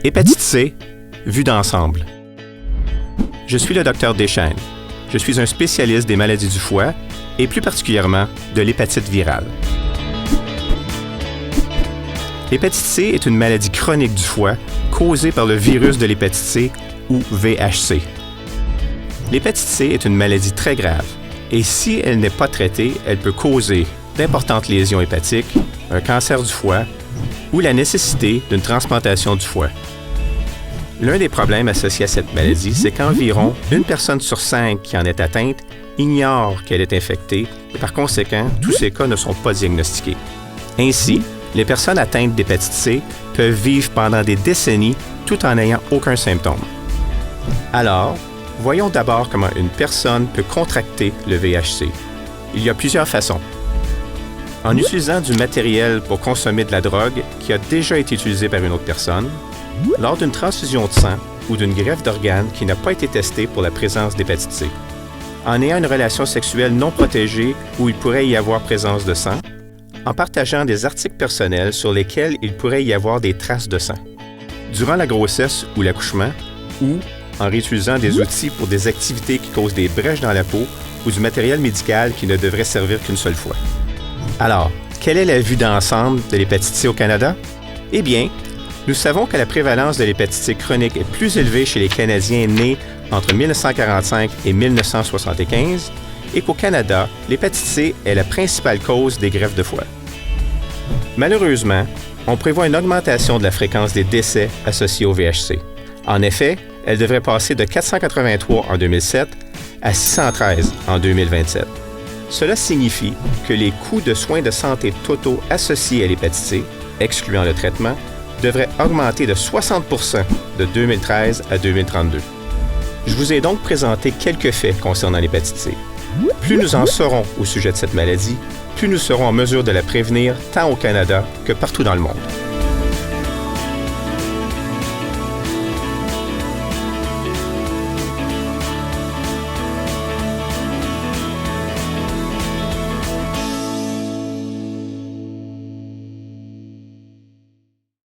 Hépatite C, vue d'ensemble. Je suis le Dr Deschênes. Je suis un spécialiste des maladies du foie et plus particulièrement de l'hépatite virale. L'hépatite C est une maladie chronique du foie causée par le virus de l'hépatite C ou VHC. L'hépatite C est une maladie très grave et si elle n'est pas traitée, elle peut causer d'importantes lésions hépatiques, un cancer du foie ou la nécessité d'une transplantation du foie. L'un des problèmes associés à cette maladie, c'est qu'environ 1 personne sur 5 qui en est atteinte ignore qu'elle est infectée et par conséquent, tous ces cas ne sont pas diagnostiqués. Ainsi, les personnes atteintes d'hépatite C peuvent vivre pendant des décennies tout en n'ayant aucun symptôme. Alors, voyons d'abord comment une personne peut contracter le VHC. Il y a plusieurs façons. En utilisant du matériel pour consommer de la drogue qui a déjà été utilisé par une autre personne, lors d'une transfusion de sang ou d'une greffe d'organes qui n'a pas été testée pour la présence d'hépatite C, en ayant une relation sexuelle non protégée où il pourrait y avoir présence de sang, en partageant des articles personnels sur lesquels il pourrait y avoir des traces de sang, durant la grossesse ou l'accouchement, ou en réutilisant des outils pour des activités qui causent des brèches dans la peau ou du matériel médical qui ne devrait servir qu'une seule fois. Alors, quelle est la vue d'ensemble de l'hépatite C au Canada? Eh bien, nous savons que la prévalence de l'hépatite C chronique est plus élevée chez les Canadiens nés entre 1945 et 1975 et qu'au Canada, l'hépatite C est la principale cause des greffes de foie. Malheureusement, on prévoit une augmentation de la fréquence des décès associés au VHC. En effet, elle devrait passer de 483 en 2007 à 613 en 2027. Cela signifie que les coûts de soins de santé totaux associés à l'hépatite C, excluant le traitement, devraient augmenter de 60 % de 2013 à 2032. Je vous ai donc présenté quelques faits concernant l'hépatite C. Plus nous en saurons au sujet de cette maladie, plus nous serons en mesure de la prévenir tant au Canada que partout dans le monde.